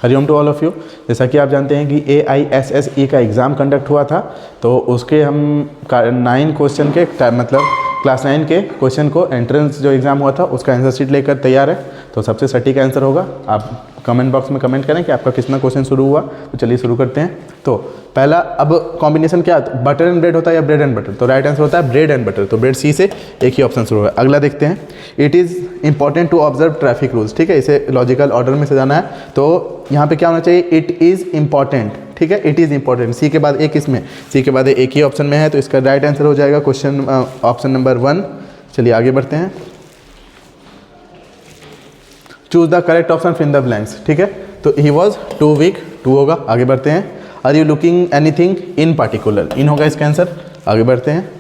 Hariom to all of you. जैसा कि आप जानते हैं कि AISSE का एग्ज़ाम कंडक्ट हुआ था, तो उसके हम 9 क्वेश्चन के मतलब क्लास 9 के क्वेश्चन को एंट्रेंस जो एग्ज़ाम हुआ था उसका आंसर शीट लेकर तैयार है। तो सबसे सटीक आंसर होगा, आप कमेंट बॉक्स में कमेंट करें कि आपका कितना क्वेश्चन शुरू हुआ। तो चलिए शुरू करते हैं। तो पहला, अब कॉम्बिनेशन क्या है, बटर एंड ब्रेड होता है या ब्रेड एंड बटर? तो राइट आंसर होता है ब्रेड एंड बटर। तो ब्रेड सी से एक ही ऑप्शन शुरू होगा। अगला देखते हैं, it is important to observe traffic rules. ठीक है, इसे लॉजिकल ऑर्डर में सजाना है। तो यहाँ पे क्या होना चाहिए, इट इज़ इंपॉर्टेंट। ठीक है, इट इज़ इंपॉर्टेंट, सी के बाद एक इसमें, सी के बाद एक ही ऑप्शन में है, तो इसका राइट आंसर हो जाएगा क्वेश्चन ऑप्शन नंबर 1। चलिए आगे बढ़ते हैं। Choose the correct option fill the blanks. ठीक है, तो ही वॉज टू वीक, 2 होगा। आगे बढ़ते हैं। Are you looking anything in particular, इन होगा इसका आंसर। आगे बढ़ते हैं।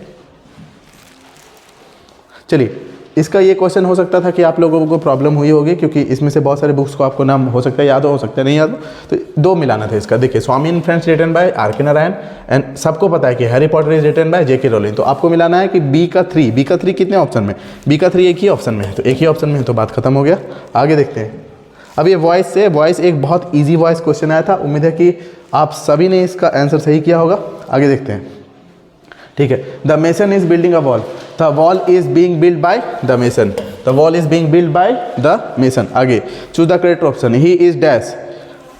चलिए, इसका ये क्वेश्चन हो सकता था कि आप लोगों को प्रॉब्लम हुई होगी, क्योंकि इसमें से बहुत सारे बुक्स को आपको नाम हो सकता है याद हो सकता है नहीं याद हो। तो 2 मिलाना था इसका। देखिए, Swami and friends written by RK Narayan, and सबको पता है कि Harry Potter is written by JK Rowling. तो आपको मिलाना है कि बी का 3 कितने ऑप्शन में, बी का 3 एक ही ऑप्शन में है, तो एक ही ऑप्शन में है, तो बात खत्म हो गया। आगे देखते हैं। अब ये वॉइस एक बहुत ईजी वॉइस क्वेश्चन आया था, उम्मीद है कि आप सभी ने इसका आंसर सही किया होगा। आगे देखते हैं। ठीक है, the mason is building a wall, the wall is being build by the mason, the wall is being build by the mason. आगे, choose the correct option, he is dash.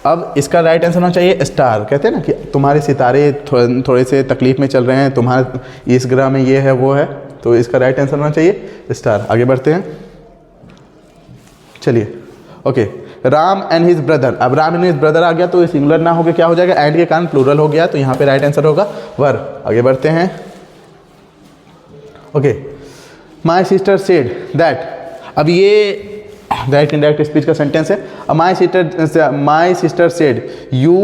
अब इसका राइट आंसर होना चाहिए star. कहते हैं ना कि तुम्हारे सितारे थोड़े से तकलीफ में चल रहे हैं, तुम्हारे इस ग्रह में ये है वो है, तो इसका राइट आंसर होना चाहिए स्टार। आगे बढ़ते हैं। चलिए, okay, Ram and his brother. अब राम एंड हिज ब्रदर आ गया तो सिंगुलर ना होकर क्या हो जाएगा, एंड के कारण प्लूरल हो गया, तो यहाँ पे राइट आंसर होगा वर। आगे बढ़ते हैं। Okay, my sister said that. अब ये डायरेक्ट इनडायरेक्ट स्पीच का सेंटेंस है। अब my sister said you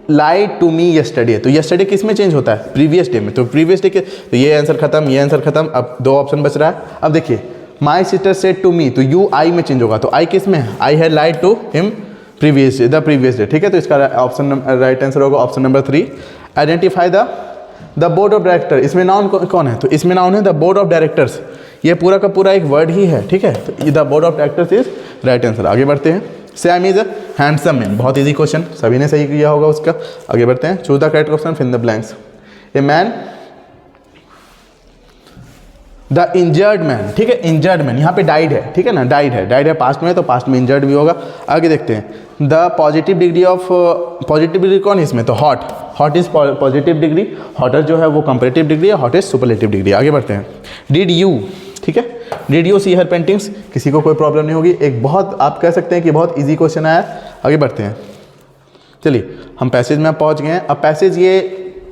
lied to me yesterday. तो यस्टरडे किस में चेंज होता है, प्रीवियस डे में। तो प्रीवियस डे के, तो ये आंसर खत्म, ये आंसर खत्म। अब 2 ऑप्शन बच रहा है। अब देखिए, my sister said to me, तो यू आई में चेंज होगा, तो आई किस में है, I had lied to him the previous day. ठीक है, तो इसका ऑप्शन राइट आंसर होगा option number 3। Identify the board of director. इसमें नाउन कौन है, तो इसमें नाउन है द बोर्ड ऑफ डायरेक्टर्स। ये पूरा का पूरा एक वर्ड ही है। ठीक है, तो the board of directors is right answer. आगे बढ़ते हैं। Sam is a handsome man, बहुत इजी क्वेश्चन, सभी ने सही किया होगा उसका। आगे बढ़ते हैं। Choose the correct option fill the blanks. A man, the injured man. ठीक है, इंजर्ड मैन यहाँ पे डाइड है। ठीक है ना, डाइड है पास्ट में, तो पास्ट में इंजर्ड भी होगा। आगे देखते हैं। The positive degree of, positive degree कौन है इसमें, तो hot is positive degree, hotter जो है वो कंपैरेटिव डिग्री है, हॉट इज सुपरलेटिव डिग्री। आगे बढ़ते हैं। डिड यू, ठीक है, did you see her paintings, किसी को कोई प्रॉब्लम नहीं होगी। एक बहुत, आप कह सकते हैं कि बहुत ईजी क्वेश्चन आया। आगे बढ़ते हैं। चलिए, हम पैसेज में पहुँच गए हैं। अब पैसेज ये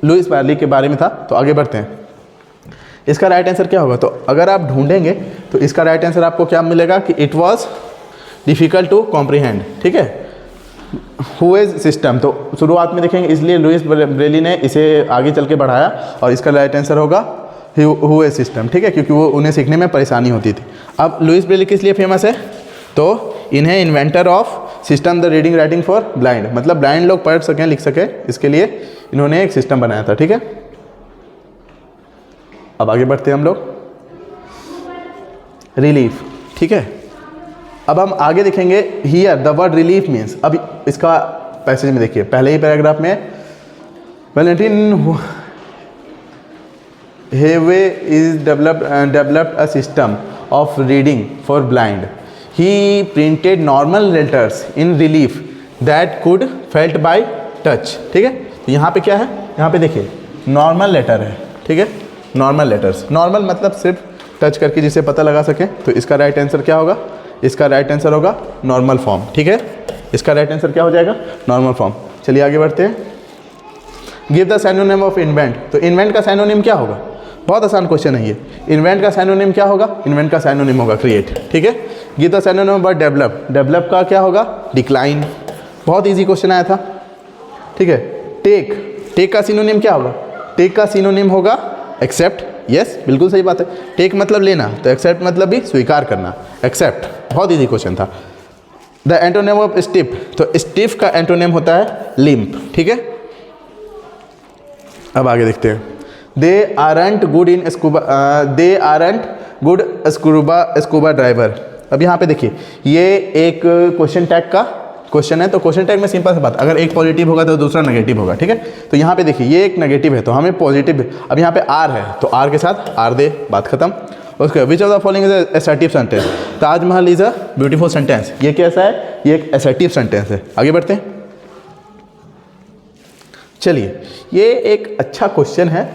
लुइस बैरली के बारे में था, तो आगे बढ़ते हैं। इसका राइट आंसर क्या होगा, तो अगर आप ढूंढेंगे तो इसका राइट आंसर आपको क्या मिलेगा कि it was difficult to comprehend. ठीक है, हु इज सिस्टम, तो शुरुआत में देखेंगे, इसलिए लुइस ब्रेली ने इसे आगे चल के बढ़ाया, और इसका राइट आंसर होगा हु इज सिस्टम। ठीक है, क्योंकि वो उन्हें सीखने में परेशानी होती थी। अब लुइस ब्रेली किस लिए फेमस है, तो इन्हें inventor of system the reading writing for blind, मतलब ब्लाइंड लोग पढ़ सकें लिख सकें, इसके लिए इन्होंने एक सिस्टम बनाया था। ठीक है, अब आगे बढ़ते हैं हम लोग। रिलीफ, ठीक है, अब हम आगे देखेंगे। Here the word relief means, अब इसका पैसेज में देखिए, पहले ही पैराग्राफ में, वैलेंटिन हेवे is developed a system of reading for blind, he printed normal letters in relief that could felt by touch. ठीक है, तो यहाँ पे क्या है, यहाँ पे देखिए नॉर्मल लेटर है। ठीक है, नॉर्मल लेटर्स, नॉर्मल मतलब सिर्फ टच करके जिसे पता लगा सके, तो इसका राइट आंसर क्या होगा, इसका राइट आंसर होगा नॉर्मल फॉर्म। ठीक है, इसका राइट आंसर क्या हो जाएगा, नॉर्मल फॉर्म। चलिए आगे बढ़ते हैं। Give the synonym of invent, तो इन्वेंट का सिनोनिम क्या होगा, बहुत आसान क्वेश्चन है ये। इन्वेंट का सिनोनिम क्या होगा, इन्वेंट का सिनोनिम होगा क्रिएट। ठीक है, give the synonym of develop, develop का क्या होगा, डिक्लाइन, बहुत ईजी क्वेश्चन आया था। ठीक है, टेक, टेक का सिनोनिम क्या होगा, टेक का सिनोनिम होगा एक्सेप्ट। यस, बिल्कुल सही बात है, टेक मतलब लेना, तो एक्सेप्ट मतलब भी स्वीकार करना, एक्सेप्ट, बहुत इजी क्वेश्चन था। द एंटोनिम ऑफ स्टिफ, तो स्टिफ का एंटोनिम होता है लिम्प। ठीक है, अब आगे देखते हैं। They aren't good in scuba, they aren't good scuba driver. अब यहाँ पे देखिए, ये एक क्वेश्चन टैग का क्वेश्चन है, तो क्वेश्चन टैग में सिंपल सा बात, अगर एक पॉजिटिव होगा तो दूसरा नेगेटिव होगा, ठीक है। तो यहाँ पे देखिए ये एक नेगेटिव है तो हमें पॉजिटिव, अब यहाँ पे आर है तो आर के साथ आर दे, बात खत्म। उसके which of the following is assertive sentence, Taj Mahal is a beautiful sentence, ये कैसा है, ये एक असर्टिव सेंटेंस है। आगे बढ़ते हैं, चलिए ये एक अच्छा क्वेश्चन है,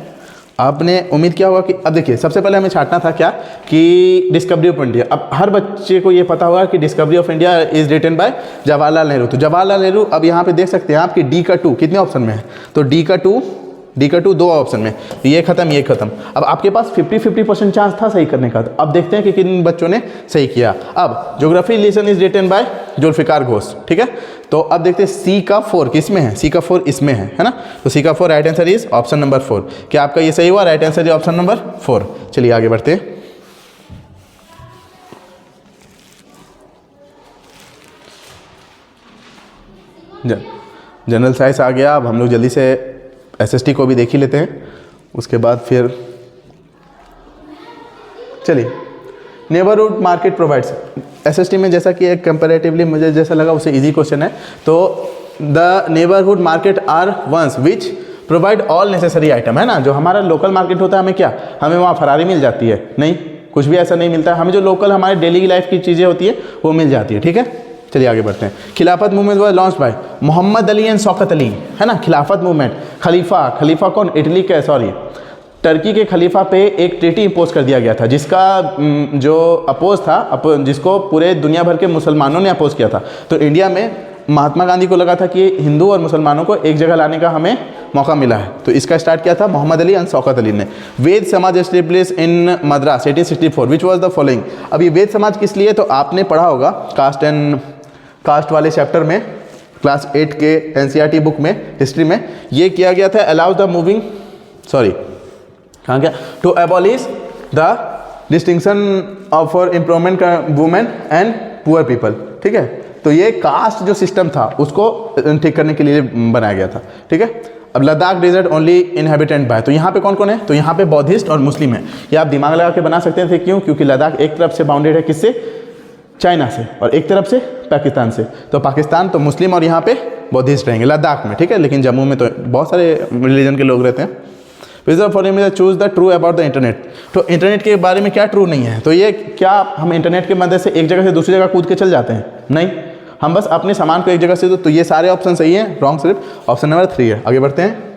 आपने उम्मीद किया होगा कि, अब देखिए सबसे पहले हमें छांटना था क्या कि डिस्कवरी ऑफ इंडिया। अब हर बच्चे को ये पता होगा कि Discovery of India is written by Jawaharlal Nehru. तो जवाहरलाल नेहरू, अब यहाँ पे देख सकते हैं आप कि डी का 2 कितने ऑप्शन में है, तो डी का 2 दो ऑप्शन में, ये खत्म ये खत्म। अब आपके पास 50-50% चांस था सही करने का। तो अब देखते हैं कि किन बच्चों ने सही किया। अब geography lesson is written by Zulfikar Ghose, ठीक है। तो अब देखते हैं सी का 4 किस में है, सी का 4 इसमें है ना। तो सी का 4 right answer is option number 4। क्या आपका ये सही हुआ, right answer is option number 4। चलिए आगे बढ़ते हैं। जनरल साइंस आ गया, अब हम लोग जल्दी से एसएसटी को भी देख ही लेते हैं, उसके बाद फिर चलिए नेबरहुड मार्केट प्रोवाइड्स। एसएसटी में जैसा कि एक कंपैरेटिवली मुझे जैसा लगा उससे इजी क्वेश्चन है, तो the neighbourhood market are ones which provide all necessary item, है ना। जो हमारा लोकल मार्केट होता है हमें क्या, हमें वहाँ फरारी मिल जाती है, नहीं कुछ भी ऐसा नहीं मिलता है, हमें जो लोकल हमारे डेली लाइफ की चीज़ें होती है वो मिल जाती है, ठीक है। चलिए आगे बढ़ते हैं। Khilafat movement was launched by Mohammad Ali and Shaukat Ali, है ना। खिलाफत मूवमेंट, खलीफा कौन, इटली के, सॉरी टर्की के खलीफा पे एक ट्रीटी इम्पोज कर दिया गया था, जिसका जो अपोज था, जिसको पूरे दुनिया भर के मुसलमानों ने अपोज किया था। तो इंडिया में महात्मा गांधी को लगा था कि हिंदू और मुसलमानों को एक जगह लाने का हमें मौका मिला है, तो इसका स्टार्ट किया था मोहम्मद अली एंड शौकत अली ने। वेद समाज establish in Madras 1864 which was the following. अब ये वेद समाज किस लिए, तो आपने पढ़ा होगा कास्ट वाले चैप्टर में, क्लास 8 के एनसीईआरटी बुक में हिस्ट्री में, ये किया गया था अलाउ द मूविंग, सॉरी कहाँ गया, to abolish the distinction of for improvement women and poor people, ठीक है। तो ये कास्ट जो सिस्टम था उसको ठीक करने के लिए बनाया गया था, ठीक है। अब Ladakh desert only inhabited by, तो यहाँ पे कौन कौन है, तो यहाँ पे बौद्धिस्ट और मुस्लिम है। ये आप दिमाग लगा के बना सकते थे, क्यों, क्योंकि लद्दाख एक तरफ से बाउंडेड है किससे, चाइना से, और एक तरफ से पाकिस्तान से। तो पाकिस्तान तो मुस्लिम और यहाँ पे बौद्धिस्ट रहेंगे लद्दाख में, ठीक है। लेकिन जम्मू में तो बहुत सारे रिलीजन के लोग रहते हैं। Choose the true about the internet, तो इंटरनेट के बारे में क्या ट्रू नहीं है, तो ये क्या हम इंटरनेट के मदद से एक जगह से दूसरी जगह कूद के चल जाते हैं, नहीं, हम बस अपने सामान को एक जगह से, तो ये सारे ऑप्शन सही हैं, रॉन्ग सिर्फ ऑप्शन नंबर 3 है। आगे बढ़ते हैं।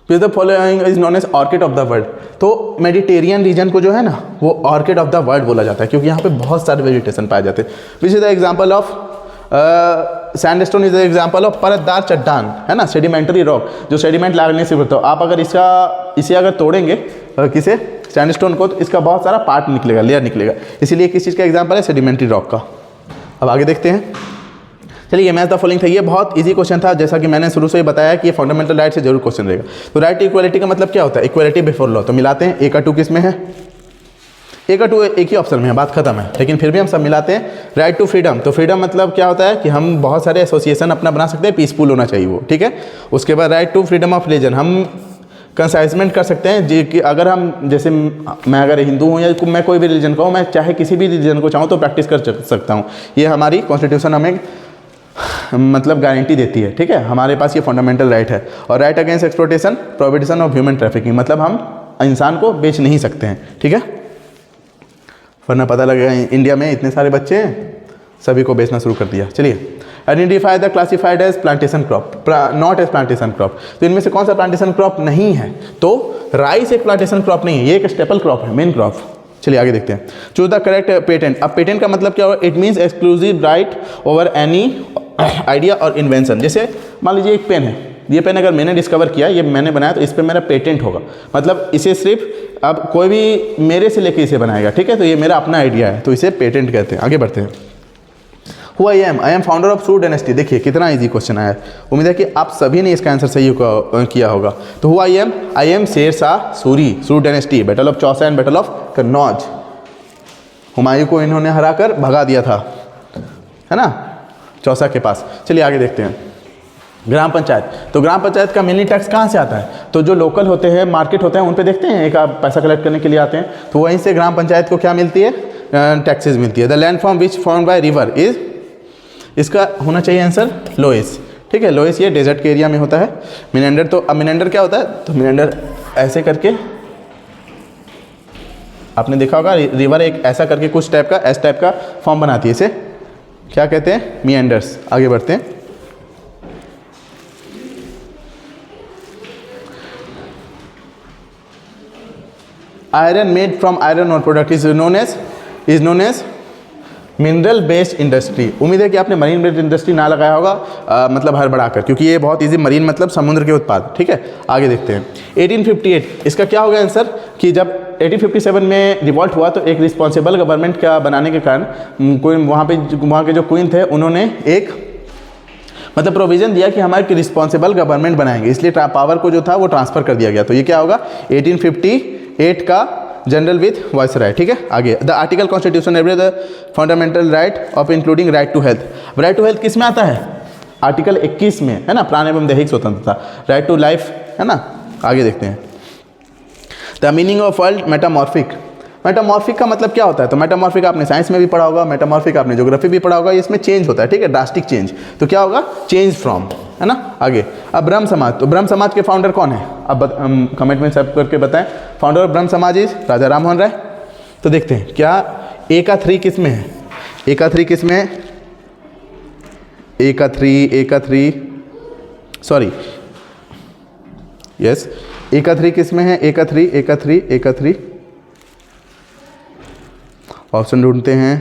The following is known as orchid of the world, तो मेडिटेरियन रीजन को जो है ना वो ऑर्किड ऑफ द वर्ल्ड बोला जाता है, क्योंकि यहाँ पे बहुत सारे वेजिटेशन पाए जाते हैं। Which is the example of sandstone is the example of परतदार चट्टान, है ना, सेडिमेंटरी रॉक, जो सेडिमेंट लागने से होता है। आप अगर इसे अगर तोड़ेंगे किसे, सैंडस्टोन को, तो इसका बहुत सारा पार्ट निकलेगा, लेयर निकलेगा, इसीलिए किस चीज़ का एग्जाम्पल है, सेडिमेंटरी रॉक का। अब आगे देखते हैं। चलिए ये मैच द फॉलोइंग था, ये बहुत इजी क्वेश्चन था, जैसा कि मैंने शुरू से ही बताया कि ये फंडामेंटल राइट से जरूर क्वेश्चन रहेगा। तो राइट टू इक्वालिटी का मतलब क्या होता है, इक्वालिटी बिफोर लॉ। तो मिलाते हैं, ए का 2 किस में है, ए का 2 एक ही ऑप्शन में है, बात खत्म है, लेकिन फिर भी हम सब मिलाते हैं। राइट टू फ्रीडम, तो फ्रीडम मतलब क्या होता है कि हम बहुत सारे एसोसिएशन अपना बना सकते हैं, पीसफुल होना चाहिए वो, ठीक है। उसके बाद right to freedom of religion, हम कंसाइजमेंट कर सकते हैं जी कि अगर हम, जैसे मैं अगर हिंदू हूँ या मैं कोई भी रिलीजन का हूँ, मैं चाहे किसी भी रिलीजन को चाहूँ तो प्रैक्टिस कर सकता हूँ। ये हमारी कॉन्स्टिट्यूशन हमें मतलब गारंटी देती है, ठीक है, हमारे पास ये फंडामेंटल राइट है। और right against exploitation, prohibition of human trafficking, मतलब हम इंसान को बेच नहीं सकते हैं, ठीक है। वरना पता लगेगा इंडिया में इतने सारे बच्चे हैं, सभी को बेचना शुरू कर दिया। चलिए, identify the classified as plantation crop, not as plantation crop, तो इनमें से कौन सा प्लांटेशन क्रॉप नहीं है, तो राइस एक प्लांटेशन क्रॉप नहीं है, ये एक स्टेपल क्रॉप है, मेन क्रॉप। चलिए आगे देखते हैं। Choose the correct patent. अब पेटेंट का मतलब क्या होगा, it means exclusive right over any idea और इन्वेंशन। जैसे मान लीजिए एक पेन है, ये पेन अगर मैंने डिस्कवर किया, ये मैंने बनाया, तो इस पर मेरा पेटेंट होगा, मतलब इसे सिर्फ अब कोई भी मेरे से लेके इसे बनाएगा, ठीक है, तो ये मेरा अपना आइडिया है, तो इसे पेटेंट कहते हैं। आगे बढ़ते हैं। Who I am founder of सूर डायनेस्टी। देखिए कितना इजी क्वेश्चन आया है, उम्मीद है कि आप सभी ने इसका आंसर सही किया होगा। तो who I am Sher Shah Suri, सूर dynasty, battle of Chausa and battle of Kannauj, Humayun को इन्होंने हराकर भगा दिया था, है ना, चौसा के पास। चलिए आगे देखते हैं। ग्राम पंचायत, तो ग्राम पंचायत का मिनी टैक्स कहाँ से आता है, तो जो लोकल होते हैं, मार्केट होते हैं, उन पे देखते हैं एक आप पैसा कलेक्ट करने के लिए आते हैं, तो वहीं से ग्राम पंचायत को क्या मिलती है, टैक्सेस मिलती है। The land from which form by river is इसका होना चाहिए आंसर लोएस, ठीक है। लोएस ये डेजर्ट के एरिया में होता है। मिनेंडर, तो अब मिनेंडर क्या होता है, तो मिनेंडर ऐसे करके आपने देखा होगा रिवर एक ऐसा करके कुछ टाइप का एस टाइप का फॉर्म बनाती है, इसे क्या कहते हैं, मिएंडर्स। आगे बढ़ते हैं। आयरन मेड फ्रॉम आयरन और product is known as mineral based industry. उम्मीद है कि आपने मरीन बेस्ड इंडस्ट्री ना लगाया होगा, मतलब हड़बड़ाकर, क्योंकि ये बहुत इजी, मरीन मतलब समुद्र के उत्पाद, ठीक है। आगे देखते हैं 1858, इसका क्या होगा आंसर कि जब 1857 में रिवॉल्ट हुआ तो एक रिस्पॉन्सिबल गवर्नमेंट का बनाने के कारण कोई वहाँ के जो क्वीन थे उन्होंने एक मतलब प्रोविजन दिया कि हमारे रिस्पॉन्सिबल गवर्नमेंट बनाएंगे, इसलिए पावर को जो था वो ट्रांसफर कर दिया गया। तो ये क्या होगा 1858 का जनरल विथ वाइसराय, ठीक है। आगे the article constitution every the fundamental right of including right to health. Right to health किस में आता है, आर्टिकल 21 में, है ना, प्राण एवं दैहिक स्वतंत्रता, राइट टू लाइफ, है ना। आगे देखते हैं the meaning of world metamorphic. Metamorphic का मतलब क्या होता है, तो मेटामॉर्फिक आपने साइंस में भी पढ़ा होगा, मेटामॉर्फिक आपने ज्योग्राफी भी पढ़ा होगा, इसमें चेंज होता है, ठीक है, ड्रास्टिक चेंज। तो क्या होगा, चेंज फ्रॉम, है ना। आगे अब ब्रह्म समाज, तो ब्रह्म समाज के फाउंडर कौन है, अब कमेंट में सब करके बताएं। फाउंडर ऑफ ब्रह्म समाज इज राजा राम मोहन राय। तो देखते हैं क्या ए का 3 किस में है, ए का 3 किस में है, ए का 3 सॉरी यस, ए का 3 किस में है, ए का 3 ऑप्शन ढूंढते हैं,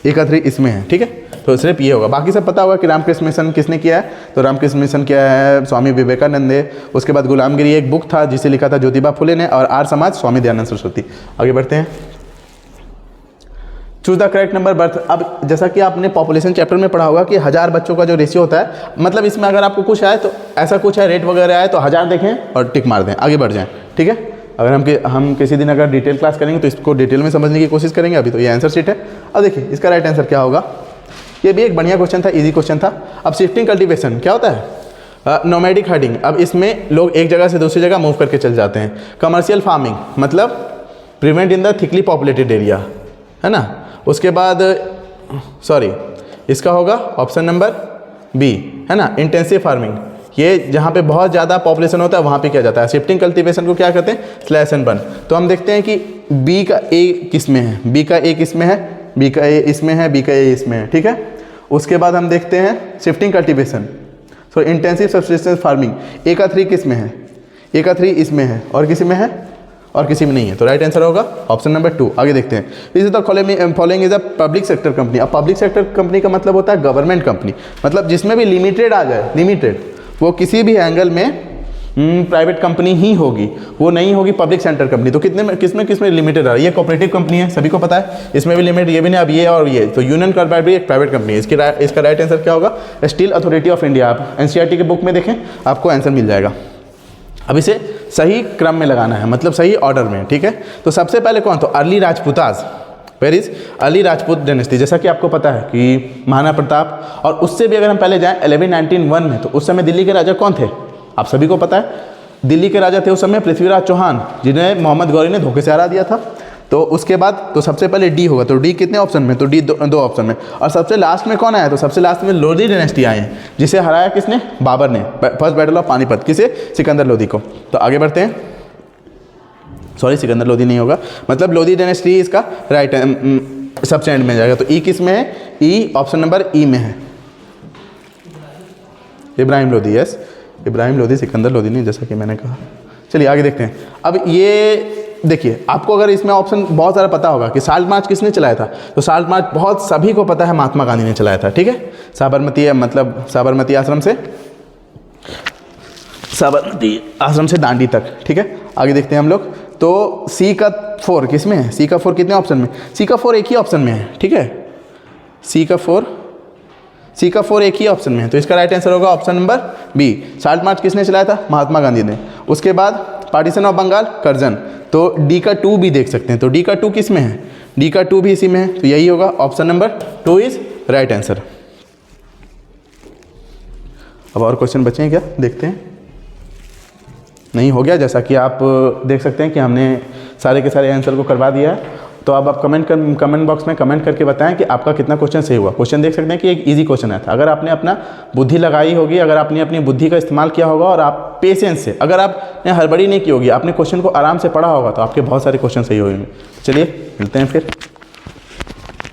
ए का 3 इसमें है, ठीक है। तो सिर्फ ये होगा, बाकी सब पता होगा कि रामकृष्ण मिशन किसने किया है, तो रामकृष्ण मिशन किया है स्वामी विवेकानंद ने। उसके बाद गुलामगिरी एक बुक था जिसे लिखा था ज्योतिबा फुले ने, और आर्य समाज स्वामी दयानंद सरस्वती। आगे बढ़ते हैं, choose the correct number birth. अब जैसा कि आपने पॉपुलेशन चैप्टर में पढ़ा होगा कि 1000 बच्चों का जो रेशियो होता है, मतलब इसमें अगर आपको कुछ आए तो ऐसा कुछ है, रेट वगैरह आए तो 1000 देखें और टिक मार दें, आगे बढ़ जाएं, ठीक है। अगर हम किसी दिन अगर डिटेल क्लास करेंगे तो इसको डिटेल में समझने की कोशिश करेंगे। अभी तो ये आंसर शीट है। अब देखिए इसका राइट आंसर क्या होगा, ये भी एक बढ़िया क्वेश्चन था, इजी क्वेश्चन था। अब शिफ्टिंग कल्टीवेशन क्या होता है, नोमैडिक हर्डिंग, अब इसमें लोग एक जगह से दूसरी जगह मूव करके चल जाते हैं। कमर्शियल फार्मिंग मतलब prevent in the thickly populated area, है ना। उसके बाद सॉरी इसका होगा ऑप्शन नंबर बी, है ना, इंटेंसिव फार्मिंग, ये जहाँ पे बहुत ज़्यादा पॉपुलेशन होता है वहाँ पे किया जाता है। शिफ्टिंग कल्टीवेशन को क्या कहते हैं, स्लैश एंड बर्न। तो हम देखते हैं कि बी का ए किस में है, बी का ए किस में है, बी का ए इसमें है, बी का ए इसमें है, ठीक है। उसके बाद हम देखते हैं शिफ्टिंग कल्टीवेशन, सो इंटेंसिव सब्सिस्टेंस फार्मिंग, ए का 3 किस में है, ए का 3 इसमें है, और किसी में है, और किसी में नहीं है, तो राइट आंसर होगा ऑप्शन नंबर 2। आगे देखते हैं, is the following is a public sector company. अब पब्लिक सेक्टर कंपनी का मतलब होता है गवर्नमेंट कंपनी, मतलब जिसमें भी लिमिटेड आ जाए, लिमिटेड, वो किसी भी एंगल में प्राइवेट कंपनी ही होगी, वो नहीं होगी पब्लिक सेक्टर कंपनी। तो किसमें लिमिटेड आ रहा है, ये कोऑपरेटिव कंपनी है, सभी को पता है, इसमें भी लिमिट, ये भी नहीं, अब ये और ये, तो यूनियन कार्बाइड भी एक प्राइवेट कंपनी है। इसका राइट आंसर क्या होगा, स्टील अथॉरिटी ऑफ इंडिया। आप एनसीईआरटी के बुक में देखें, आपको आंसर मिल जाएगा। अब इसे सही क्रम में लगाना है, मतलब सही ऑर्डर में, ठीक है। तो सबसे पहले कौन, तो early Rajputas, where is early Rajput dynasty. जैसा कि आपको पता है कि महाराणा प्रताप, और उससे भी अगर हम पहले जाएं 1191 में, तो उस समय दिल्ली के राजा कौन थे, आप सभी को पता है। दिल्ली के राजा थे उस समय पृथ्वीराज चौहान, जिन्हें मोहम्मद गौरी ने धोखे से हरा दिया था। तो उसके बाद तो सबसे पहले डी होगा, तो डी कितने ऑप्शन में, तो डी दो ऑप्शन में। और सबसे लास्ट में कौन आया, तो सबसे लास्ट में लोधी डायनेस्टी आए हैं, जिसे हराया किसने, बाबर ने, फर्स्ट बैटल ऑफ पानीपत, किसे, सिकंदर लोधी को। तो आगे बढ़ते हैं, सॉरी सिकंदर लोधी नहीं होगा, मतलब लोधी डायनेस्टी इसका राइट सबसे एंड में जाएगा। तो ई किस में है, ई ऑप्शन नंबर ई में है, इब्राहिम लोधी, यस इब्राहिम लोधी, सिकंदर लोधी नहीं, जैसा कि मैंने कहा। चलिए आगे देखते हैं। अब ये देखिए, आपको अगर इसमें ऑप्शन बहुत सारा पता होगा कि साल्ट मार्च किसने चलाया था, तो साल्ट मार्च बहुत सभी को पता है महात्मा गांधी ने चलाया था, ठीक है। साबरमती आश्रम से दांडी तक, ठीक है। आगे देखते हैं हम लोग, तो सी का 4 किस में है, सी का 4 कितने ऑप्शन में, सी का 4 एक ही ऑप्शन में है, ठीक है। सी का 4 एक ही ऑप्शन में है, तो इसका राइट आंसर होगा option number B. Salt march किसने चलाया था, महात्मा गांधी ने। उसके बाद पार्टीशन ऑफ बंगाल, कर्जन, तो डी का 2 भी देख सकते हैं, तो डी का 2 किस में है, डी का 2 भी इसी में है, तो यही होगा option number 2 is right answer. अब और क्वेश्चन बचे हैं क्या, देखते हैं। नहीं हो गया, जैसा कि आप देख सकते हैं कि हमने सारे के सारे आंसर को करवा दिया है। तो अब आप कमेंट बॉक्स में कमेंट करके बताएं कि आपका कितना क्वेश्चन सही हुआ। क्वेश्चन देख सकते हैं कि एक इजी क्वेश्चन है था। अगर आपने अपना बुद्धि लगाई होगी, अगर आपने अपनी बुद्धि का इस्तेमाल किया होगा और आप पेशेंस से, अगर आपने हड़बड़ी नहीं की होगी, आपने क्वेश्चन को आराम से पढ़ा होगा, तो आपके बहुत सारे क्वेश्चन सही होंगे। चलिए मिलते हैं फिर।